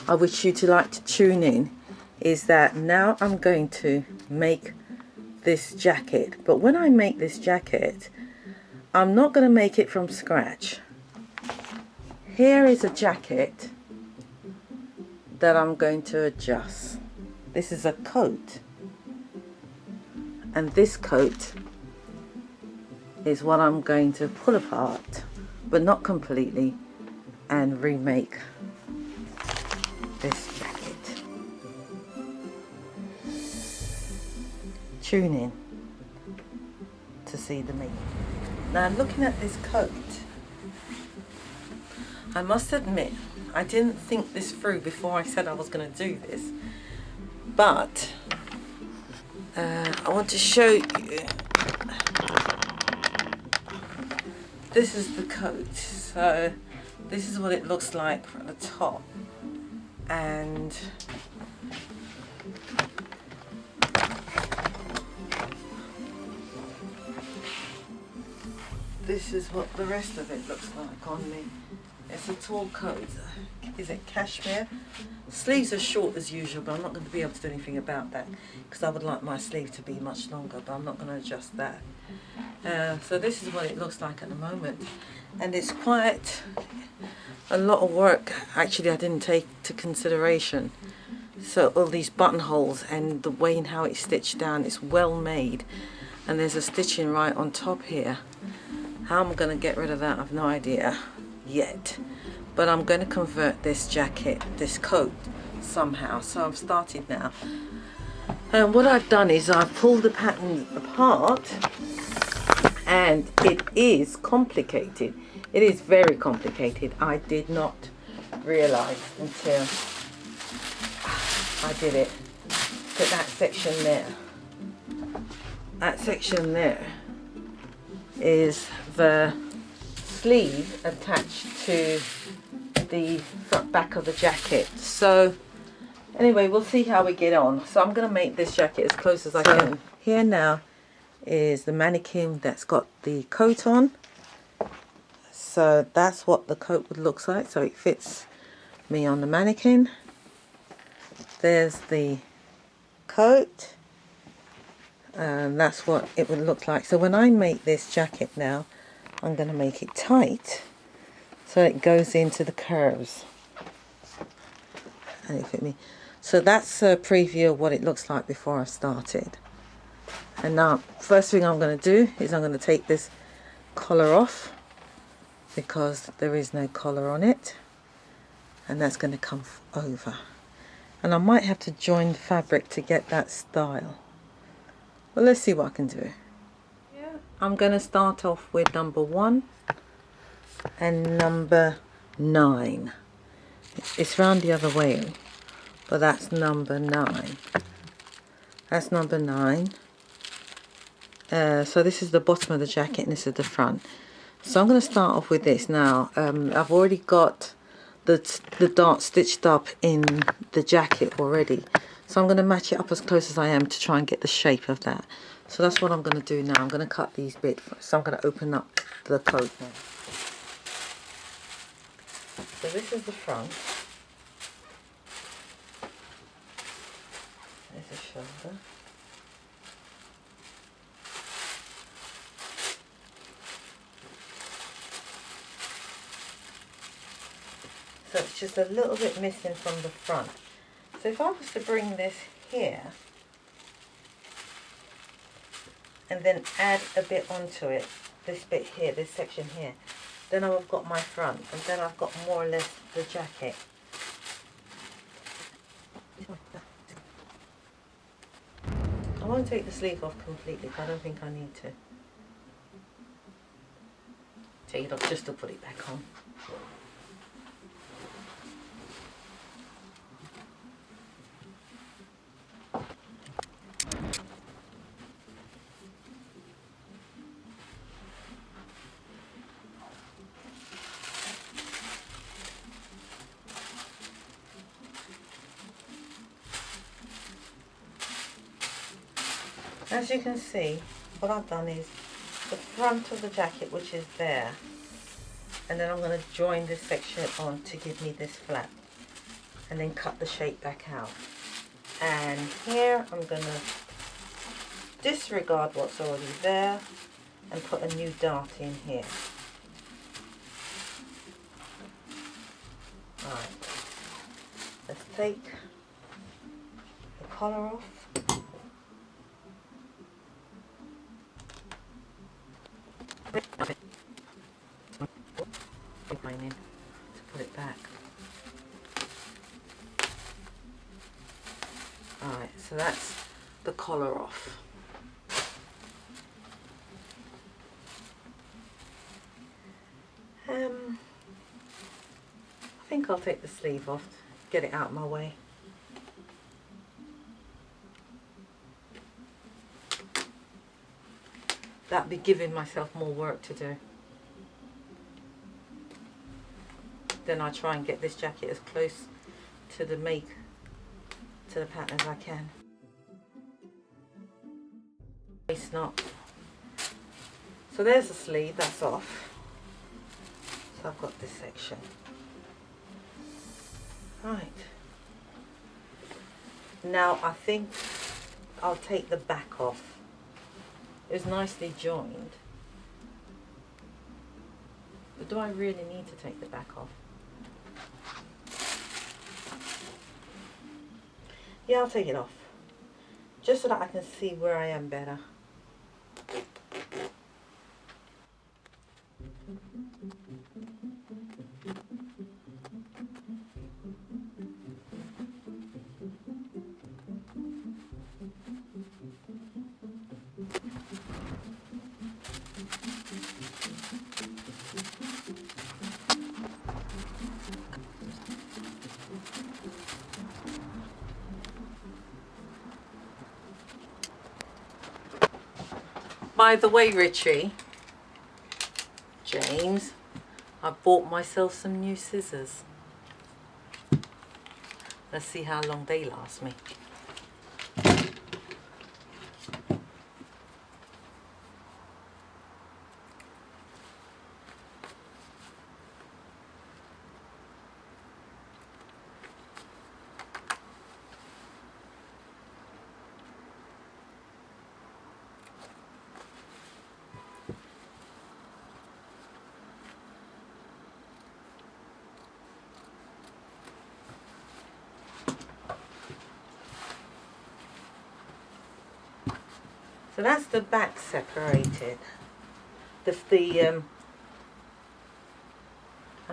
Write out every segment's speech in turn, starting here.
I wish you to like to tune in is that now I'm going to make this jacket. But when I make this jacket, I'm not going to make it from scratch. Here is a jacket that I'm going to adjust. This is a coat. And this coat is what I'm going to pull apart, but not completely, and remake this jacket. Tune in to see the making. Now, looking at this coat, I must admit I didn't think this through before I said I was going to do this, but I want to show you. This is the coat. So this is what it looks like from the top, and this is what the rest of it looks like on me. It's a tall coat. Is it cashmere? Sleeves are short as usual, but I'm not going to be able to do anything about that because I would like my sleeve to be much longer, but I'm not going to adjust that. So this is what it looks like at the moment, and it's quite a lot of work. Actually, I didn't take to consideration. So all these buttonholes and the way in how it's stitched down, it's well made, and there's a stitching right on top here. How I'm going to get rid of that, I've no idea yet, but I'm going to convert this jacket, this coat, somehow. So I've started now, and what I've done is I've pulled the pattern apart, and it is complicated. It is very complicated. I did not realize until I did it that that section there, that section there is the sleeve attached to the front back of the jacket. So anyway, we'll see how we get on. So I'm going to make this jacket as close as I can. Here now is the mannequin that's got the coat on. So that's what the coat would look like. So it fits me on the mannequin. There's the coat, and that's what it would look like. So when I make this jacket now, I'm going to make it tight so it goes into the curves and it fit me. So that's a preview of what it looks like before I started. And now first thing I'm going to do is I'm going to take this collar off because there is no collar on it, and that's going to come over, and I might have to join the fabric to get that style. Well, let's see what I can do. I'm going to start off with number 1 and number 9. It's round the other way, but that's number 9. That's number 9. So this is the bottom of the jacket and this is the front. So I'm going to start off with this now. I've already got the dart stitched up in the jacket already. So I'm going to match it up as close as I am to try and get the shape of that. So that's what I'm going to do now. I'm going to cut these bits. So I'm going to open up the coat now. So this is the front. There's the shoulder. So it's just a little bit missing from the front. So if I was to bring this here and then add a bit onto it, this bit here, this section here, then I've got my front, and then I've got more or less the jacket. I won't take the sleeve off completely, but I don't think I need to. Take it off just to put it back on. As you can see, what I've done is the front of the jacket, which is there, and then I'm going to join this section on to give me this flap. and then cut the shape back out. And here I'm going to disregard what's already there and put a new dart in here. Right, let's take the collar off. In to put it back. Alright, so that's the collar off. I think I'll take the sleeve off, get it out of my way. That'd be giving myself more work to do. Then I try and get this jacket as close to the pattern as I can. Waist knot. So there's the sleeve, that's off. So I've got this section. Right. Now I think I'll take the back off. It was nicely joined. But do I really need to take the back off? Yeah, I'll take it off. Just so that I can see where I am better. By the way, Richie, James, I bought myself some new scissors. Let's see how long they last me. So that's the back separated. And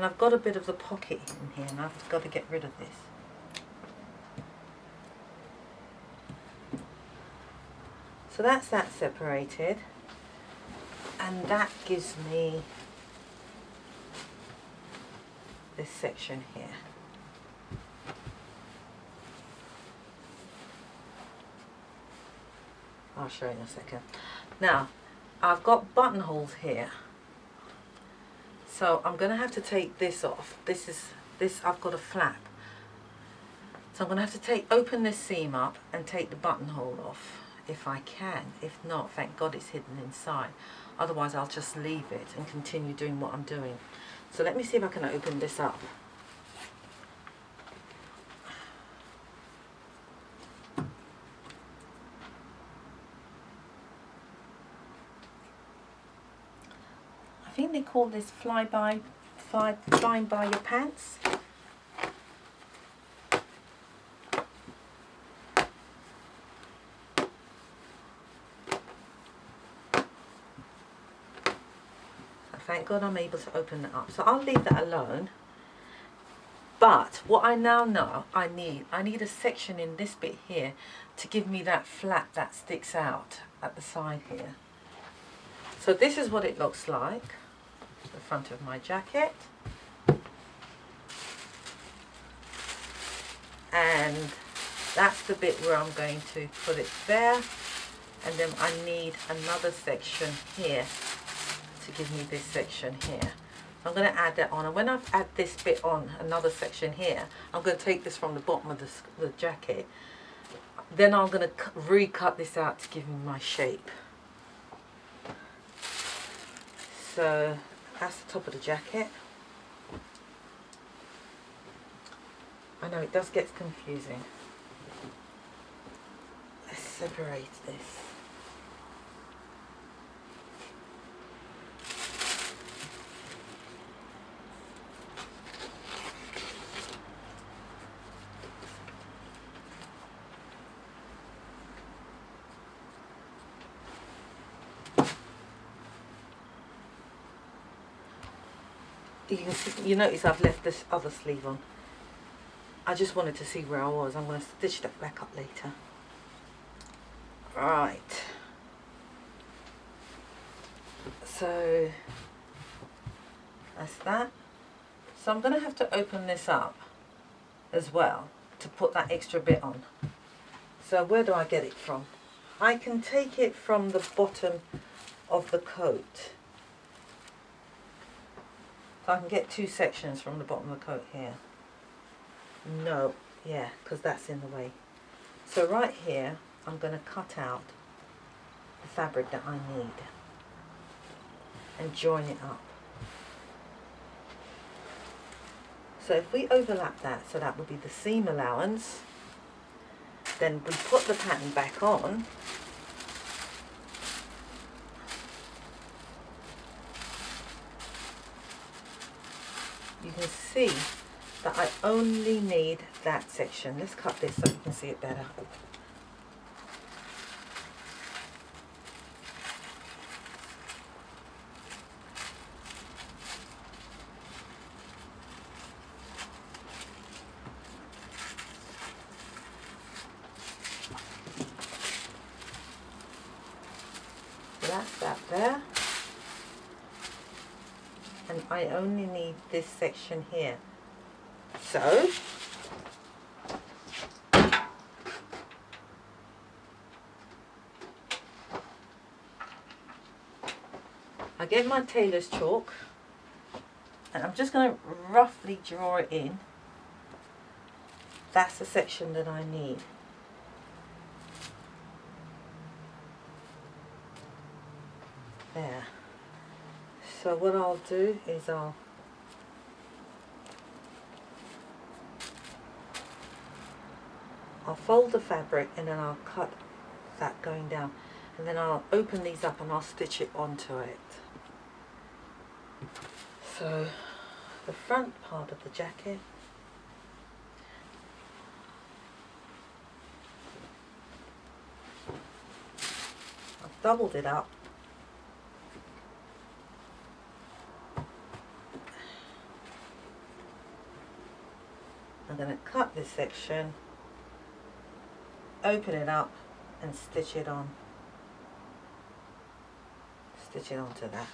I've got a bit of the pocket in here, and I've got to get rid of this. So that's that separated, and that gives me this section here. I'll show you in a second. Now, I've got buttonholes here, so I'm going to have to take this off. I've got a flap, so I'm going to have to open this seam up and take the buttonhole off if I can. If not, thank God it's hidden inside. Otherwise, I'll just leave it and continue doing what I'm doing. So let me see if I can open this up. I think they call this flying by your pants. Thank God I'm able to open that up. So I'll leave that alone. But what I now know I need a section in this bit here to give me that flap that sticks out at the side here. So this is what it looks like, the front of my jacket. And that's the bit where I'm going to put it there. And then I need another section here to give me this section here. So I'm going to add that on, and when I've add this bit on, another section here, I'm going to take this from the bottom of the jacket. Then I'm going to recut this out to give me my shape. So that's the top of the jacket. I know it does get confusing. Let's separate this. You can see, you notice I've left this other sleeve on. I just wanted to see where I was. I'm going to stitch that back up later. Right. So that's that. So I'm going to have to open this up as well to put that extra bit on. So where do I get it from? I can take it from the bottom of the coat. So I can get 2 sections from the bottom of the coat here. No, yeah, because that's in the way. So right here, I'm going to cut out the fabric that I need and join it up. So if we overlap that, so that would be the seam allowance, then we put the pattern back on. You can see that I only need that section. Let's cut this so you can see it better. So that's that there. And I only need this section here. So I get my tailor's chalk and I'm just going to roughly draw it in. That's the section that I need. There. So what I'll do is I'll fold the fabric and then I'll cut that going down, and then I'll open these up and I'll stitch it onto it. So the front part of the jacket, I've doubled it up. I'm going to cut this section, open it up and stitch it on. Stitch it onto that.